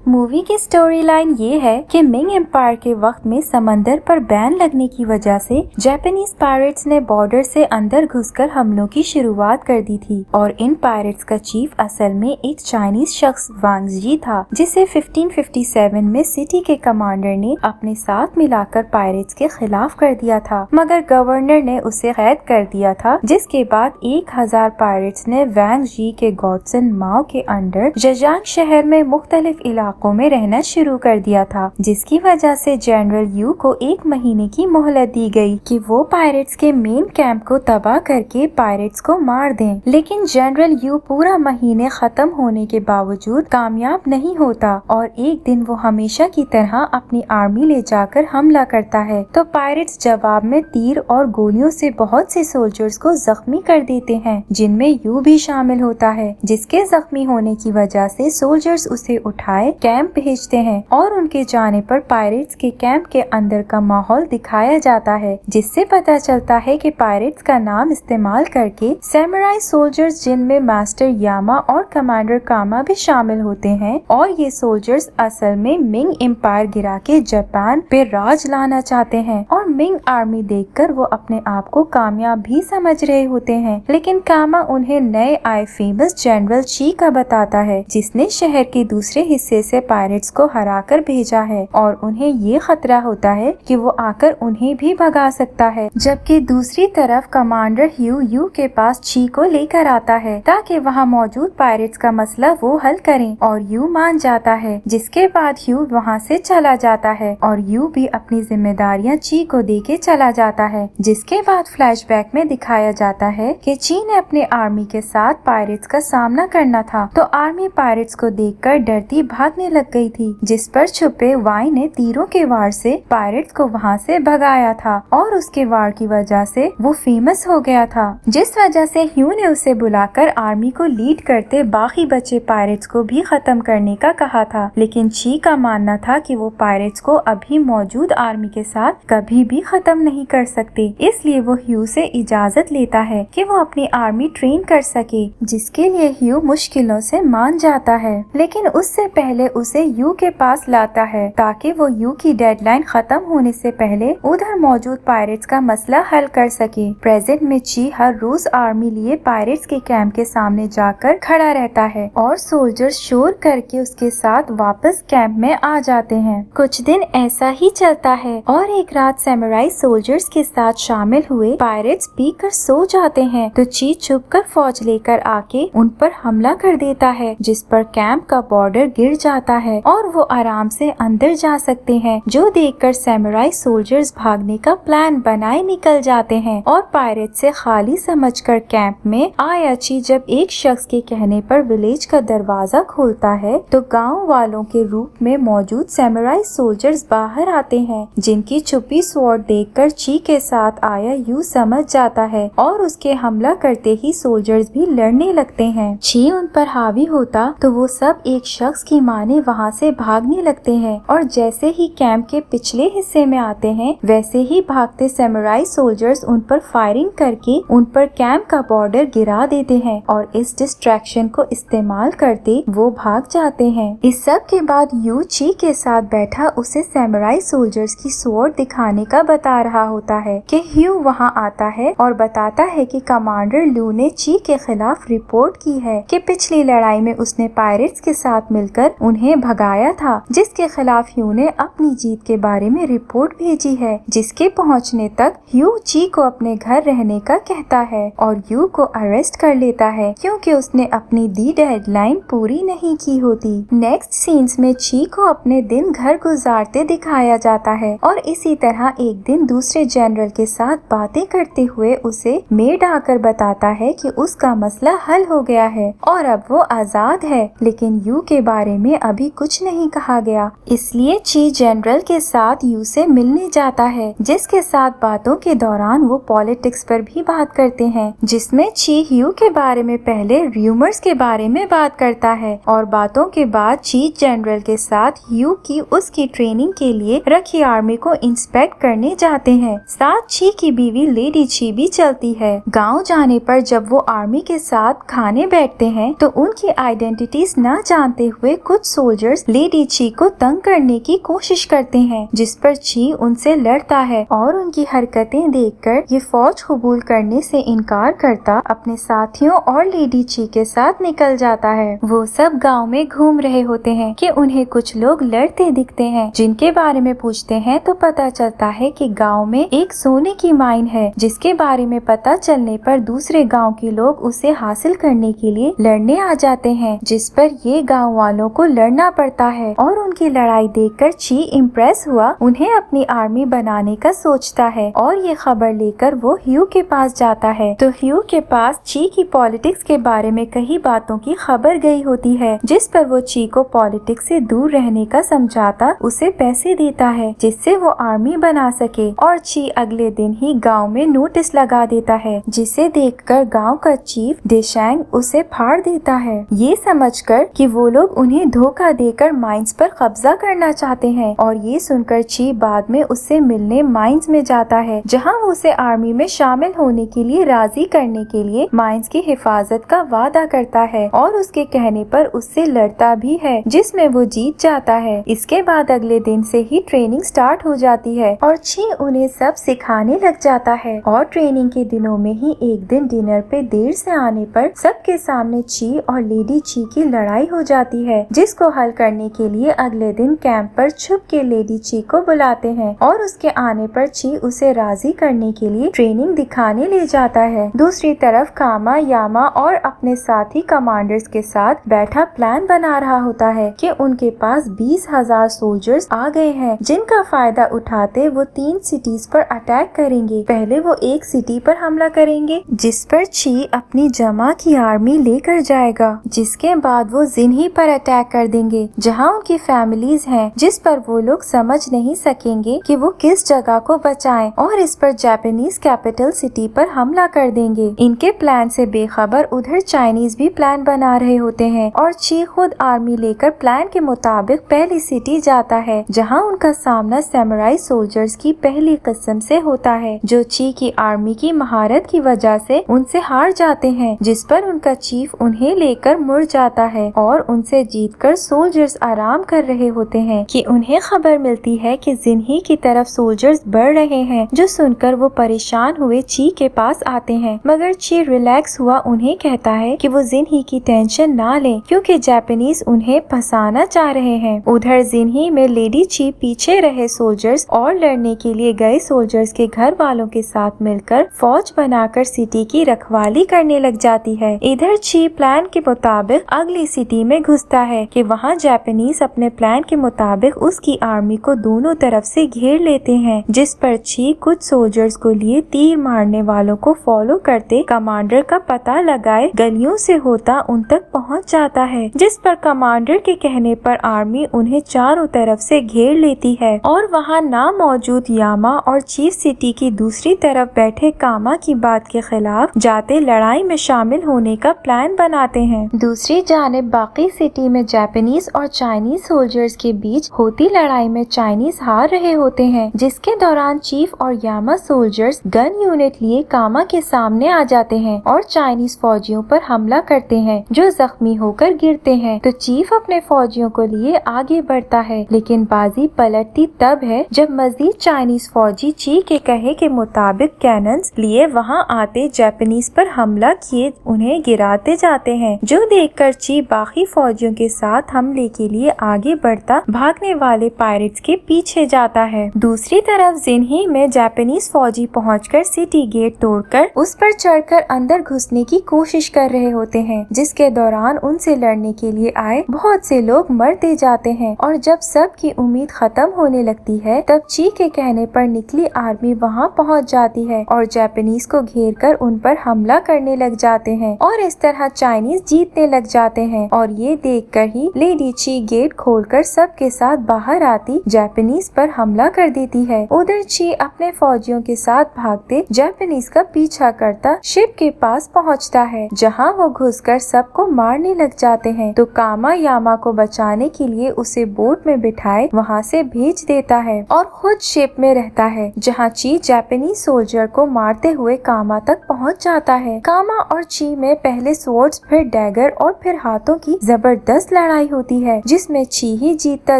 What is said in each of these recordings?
Movie की story line ये है कि मिंग एम्पायर के वक्त में समंदर पर बैन लगने की वजह से जापानीज पायरेट्स ने बॉर्डर से अंदर घुसकर हमलों की शुरुआत कर दी थी और इन पायरेट्स का चीफ असल में एक चाइनीज शख्स वांग जी था, जिसे 1557 में सिटी के कमांडर ने अपने साथ मिलाकर पायरेट्स के खिलाफ कर दिया था, मगर गवर्नर ने उसे कैद कर दिया था, जिसके बाद 1000 पायरेट्स ने वांग जी के गॉडसन माओ के अंडर जजांग शहर में मुख्तलिफ इलाकों में रहना शुरू कर दिया था, जिसकी वजह से जनरल यू को 1 महीने की मोहलत दी गई कि वो पायरेट्स के मेन कैंप को तबाह करके पायरेट्स को मार दें। लेकिन जनरल यू पूरा महीने खत्म होने के बावजूद कामयाब नहीं होता और एक दिन वो हमेशा की तरह अपनी आर्मी ले जाकर हमला करता है, तो पायरेट्स जवाब में तीर और गोलियों से बहुत से सोल्जर्स को जख्मी कर देते हैं, जिनमें यू भी शामिल होता है, जिसके जख्मी होने की वजह से सोल्जर्स उसे उठाए कैंप भेजते हैं और उनके जाने पर पायरेट्स के कैंप के अंदर का माहौल दिखाया जाता है, जिससे पता चलता है कि पायरेट्स का नाम इस्तेमाल करके सैमुराई सोल्जर्स, जिनमें मास्टर यामा और कमांडर कामा भी शामिल होते हैं, और ये सोल्जर्स असल में मिंग एम्पायर गिरा के जापान पे राज लाना चाहते हैं और मिंग आर्मी देखकर वो अपने आप को कामयाब भी समझ रहे होते हैं। लेकिन कामा उन्हें नए आए फेमस जनरल ची का बताता है, जिसने शहर के दूसरे हिस्से से पायरेट्स को हराकर भेजा है और उन्हें ये खतरा होता है कि वो आकर उन्हें भी भगा सकता है। जबकि दूसरी तरफ कमांडर यू के पास ची को लेकर आता है ताकि वहाँ मौजूद पायरेट्स का मसला वो हल करें, और यू मान जाता है, जिसके बाद यू वहाँ से चला जाता है और यू भी अपनी जिम्मेदारियाँ ची को देके चला जाता है। जिसके बाद फ्लैशबैक में दिखाया जाता है कि ची ने अपने आर्मी के साथ पायरेट्स का सामना करना था, तो आर्मी पायरेट्स को देखकर डरती भागने लग गई थी, जिस पर छुपे वाई ने तीरों के वार से पायरेट्स को वहाँ से भगाया था और उसके वार की वजह से वो फेमस हो गया था, जिस वजह से ह्यू ने उसे बुलाकर आर्मी को लीड करते बाकी बचे पायरेट्स को भी खत्म करने का कहा था। लेकिन ची का मानना था कि वो पायरेट्स को अभी मौजूद आर्मी के साथ कभी भी खत्म नहीं कर सकते, इसलिए वो ह्यू से इजाजत लेता है कि वो अपनी आर्मी ट्रेन कर सके, जिसके लिए ह्यू मुश्किलों से मान जाता है। लेकिन उससे पहले उसे यू के पास लाता है ताकि वो यू की डेडलाइन खत्म होने से पहले उधर मौजूद पायरेट्स का मसला हल कर सके। प्रेजेंट में ची हर रोज आर्मी लिए पायरेट्स के कैंप के सामने जाकर खड़ा रहता है और सोल्जर्स शोर करके उसके साथ वापस कैंप में आ जाते हैं। कुछ दिन ऐसा ही चलता है और एक रात सैमुराई सोल्जर्स के साथ शामिल हुए पायरेट्स पीकर सो जाते हैं, तो ची छुपकर फौज लेकर आके उन पर हमला कर देता है, जिस पर कैंप का बॉर्डर गिर जाता है और वो आराम से अंदर जा सकते हैं, जो देखकर सैमुराई सोल्जर्स भागने का प्लान बनाए निकल जाते हैं और पायरेट से खाली समझकर कैंप में आयाची जब एक शख्स के कहने पर विलेज का दरवाजा खोलता है, तो गांव वालों के रूप में मौजूद सैमुराई सोल्जर्स बाहर आते हैं, जिनकी छुपी स्वॉर्ड देखकर ची के साथ आया यू समझ जाता है और उसके हमला करते ही सोल्जर्स भी लड़ने लगते हैं। ची उन पर हावी होता तो वो सब एक शख्स की माने वहाँ से भागने लगते हैं और जैसे ही कैंप के पिछले हिस्से में आते हैं वैसे ही भागते सैमुराई सोल्जर्स उन पर फायरिंग करके उन पर कैंप का बॉर्डर गिरा देते हैं और इस डिस्ट्रैक्शन को इस्तेमाल करते वो भाग जाते हैं। इस सब के बाद यू ची के साथ बैठा उसे सैमुराई सोल्जर्स की स्वॉर्ड दिखाने का बता रहा होता है कि ह्यू वहाँ आता है और बताता है कि कमांडर लू ने ची के खिलाफ रिपोर्ट की है कि पिछली लड़ाई में उसने पायरेट्स के साथ मिलकर उन्हें भगाया था, जिसके खिलाफ ह्यू ने अपनी जीत के बारे में रिपोर्ट भेजी है, जिसके पहुंचने तक ह्यू ची को अपने घर रहने का कहता है और यू को अरेस्ट कर लेता है क्योंकि उसने अपनी दी डेडलाइन पूरी नहीं की होती। नेक्स्ट सीन्स में ची को अपने दिन घर गुजारते दिखाया जाता है और इसी तरह एक दिन दूसरे जनरल के साथ बातें करते हुए उसे मेड आकर बताता है कि उसका मसला हल हो गया है और अब वो आजाद है, लेकिन यू के बारे में अभी कुछ नहीं कहा गया, इसलिए ची जनरल के साथ यू से मिलने जाता है, जिसके साथ बातों के दौरान वो पॉलिटिक्स पर भी बात करते हैं, जिसमें ची यू के बारे में पहले र्यूमर्स के बारे में बात करता है और बातों के बाद ची जनरल के साथ यू की उसकी ट्रेनिंग के लिए रखी आर्मी को इंस्पेक्ट करने जाते हैं। साथ ची की बीवी लेडी ची भी चलती है। गांव जाने पर जब वो आर्मी के साथ खाने बैठते हैं तो उनकी आइडेंटिटीज न जानते हुए कुछ सोल्जर्स लेडी ची को तंग करने की कोशिश करते हैं, जिस पर ची उनसे लड़ता है और उनकी हरकतें देखकर ये फौज कबूल करने से इनकार करता अपने साथियों और लेडी ची के साथ निकल जाता है। वो सब गांव में घूम रहे होते हैं कि उन्हें कुछ लोग लड़ते दिखते हैं, जिनके बारे में पूछते हैं तो पता चलता है कि गांव में एक सोने की माइन है, जिसके बारे में पता चलने पर दूसरे गांव के लोग उसे हासिल करने के लिए लड़ने आ जाते हैं, जिस पर ये गांव वालों को लड़ना पड़ता है और उनकी लड़ाई देखकर ची इम्प्रेस हुआ उन्हें अपनी आर्मी बनाने का सोचता है और ये खबर लेकर वो ह्यू के पास जाता है। तो ह्यू के पास ची की पॉलिटिक्स के बारे में कई बातों की खबर गई होती है, जिस पर वो ची को पॉलिटिक्स से दूर रहने का समझाता उसे पैसे देता है, जिससे वो आर्मी बना सके। और ची अगले दिन ही गांव में नोटिस लगा देता है, जिसे देखकर गांव का चीफ डेशैंग उसे फाड़ देता है, ये समझकर कि वो लोग उन्हें धोखा देकर माइंस पर कब्जा करना चाहते हैं। और ये सुनकर ची बाद में उससे मिलने माइंस में जाता है, जहां वो उसे आर्मी में शामिल होने के लिए राजी करने के लिए माइंस की हिफाजत का वादा करता है और उसके कहने पर उससे लड़ता भी है, जिसमें वो जीत जाता है। इसके बाद अगले दिन से ही ट्रेनिंग स्टार्ट हो जाती है और ची उन्हें सब सिखाने लग जाता है। और ट्रेनिंग के दिनों में ही एक दिन डिनर पे देर से आने पर सबके सामने ची और लेडी ची की लड़ाई हो जाती है, जिसको हल करने के लिए अगले दिन कैंप पर छुप के लेडी ची को बुलाते हैं और उसके आने पर ची उसे राजी करने के लिए ट्रेनिंग दिखाने ले जाता है। दूसरी तरफ कामा यामा और अपने साथी कमांडर्स के साथ बैठा प्लान बना रहा होता है कि उनके पास 20,000 सोल्जर्स आ गए हैं, जिनका फायदा उठाते वो 3 सिटीज पर अटैक करेंगे। पहले वो एक सिटी पर हमला करेंगे, जिस पर ची अपनी जमा की आर्मी लेकर जाएगा, जिसके बाद वो जिन्ही पर अटैक कर देंगे, जहां उनकी फैमिलीज हैं, जिस पर वो लोग समझ नहीं सकेंगे कि वो किस जगह को बचाएं और इस पर जापानीज कैपिटल सिटी पर हमला कर देंगे। इनके प्लान से बेखबर उधर चाइनीज भी प्लान बना रहे होते हैं और ची खुद आर्मी लेकर प्लान के मुताबिक पहली सिटी जाता है, जहां उनका सामना सैमुराई सोल्जर्स की पहली किस्म से होता है, जो ची की आर्मी की महारत की वजह से उनसे हार जाते हैं, जिस पर उनका चीफ उन्हें लेकर मुड़ जाता है और उनसे जीतकर सोल्जर्स आराम कर रहे होते हैं कि उन्हें खबर मिलती है कि जिन्ही की तरफ सोल्जर्स बढ़ रहे हैं, जो सुनकर वो परेशान हुए ची के पास आते हैं, मगर ची रिलैक्स हुआ उन्हें कहता है कि वो जिन्ही की टेंशन ना लें, क्योंकि जापानीज उन्हें फंसाना चाह रहे हैं। उधर जिन्ही में लेडी ची पीछे रहे सोल्जर्स और लड़ने के लिए गए सोल्जर्स के घर वालों के साथ मिलकर फौज बनाकर सिटी की रखवाली करने लग जाती है। इधर ची प्लान के मुताबिक अगली सिटी में घुसता है कि वहाँ जापानीज अपने प्लान के मुताबिक उसकी आर्मी को दोनों तरफ से घेर लेते हैं, जिस पर ची कुछ सोल्जर्स को लिए तीर मारने वालों को फॉलो करते कमांडर का पता लगाए गलियों से होता उन तक पहुंच जाता है, जिस पर कमांडर के कहने पर आर्मी उन्हें चारों तरफ से घेर लेती है और वहां ना मौजूद यामा और चीफ सिटी की दूसरी तरफ बैठे कामा की बात के खिलाफ जाते लड़ाई में शामिल होने का प्लान बनाते हैं। दूसरी जानिब बाकी सिटी में जापानीज और चाइनीज सोल्जर्स के बीच होती लड़ाई में चाइनीज हार रहे होते हैं, जिसके दौरान चीफ और यामा सोल्जर्स गन यूनिट लिए कामा के सामने आ जाते हैं और चाइनीज फौजियों पर हमला करते हैं, जो जख्मी होकर गिरते हैं। तो चीफ अपने फौजियों को लिए आगे बढ़ता है, लेकिन बाजी पलटती तब है जब मजीद चाइनीज फौजी ची के कहे के मुताबिक कैनन्स लिए वहां आते जापानीज पर हमला किए उन्हें गिराते जाते हैं, जो देखकर ची बाकी फौजियों के साथ हमले के लिए आगे बढ़ता भागने वाले पायरेट्स के पीछे जाता है। दूसरी तरफ जिन्ही में जापानीज फौजी पहुंचकर सिटी गेट तोड़कर उस पर चढ़कर अंदर घुसने की कोशिश कर रहे होते हैं, जिसके दौरान उनसे लड़ने के लिए आए बहुत से लोग मरते जाते हैं। और जब सब की उम्मीद खत्म होने लगती है, तब ची के कहने पर निकली आर्मी वहां पहुंच जाती है और जापानीज को घेरकर उन पर हमला करने लग जाते हैं और इस तरह चाइनीज जीतने लग जाते हैं। और ये देखकर ही लेडी ची गेट खोलकर सबके साथ बाहर आती जापानीज पर हमला कर देती है। उधर ची अपने फौजियों के साथ भागते जापानीज का पीछा करता शिप के पास पहुंचता है, जहां वो घुसकर सबको मारने लग जाते हैं। तो कामा यामा को बचाने के लिए उसे बोट में बिठाए वहां से भेज देता है और खुद शिप में रहता है, जहां ची जापानीज सोल्जर को मारते हुए कामा तक पहुंच जाता है। कामा और ची में पहले स्वॉर्ड्स, फिर डैगर और फिर हाथों की जबरदस्त लड़ाई लड़ाई होती है जिसमें ची ही जीतता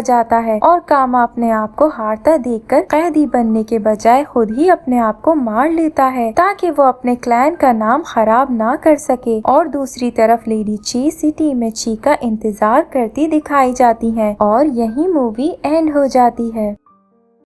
जाता है और कामा अपने आप को हारता देखकर कैदी बनने के बजाय खुद ही अपने आप को मार लेता है ताकि वो अपने क्लैन का नाम खराब ना कर सके। और दूसरी तरफ लेडी ची सिटी में ची का इंतजार करती दिखाई जाती है और यही मूवी एंड हो जाती है।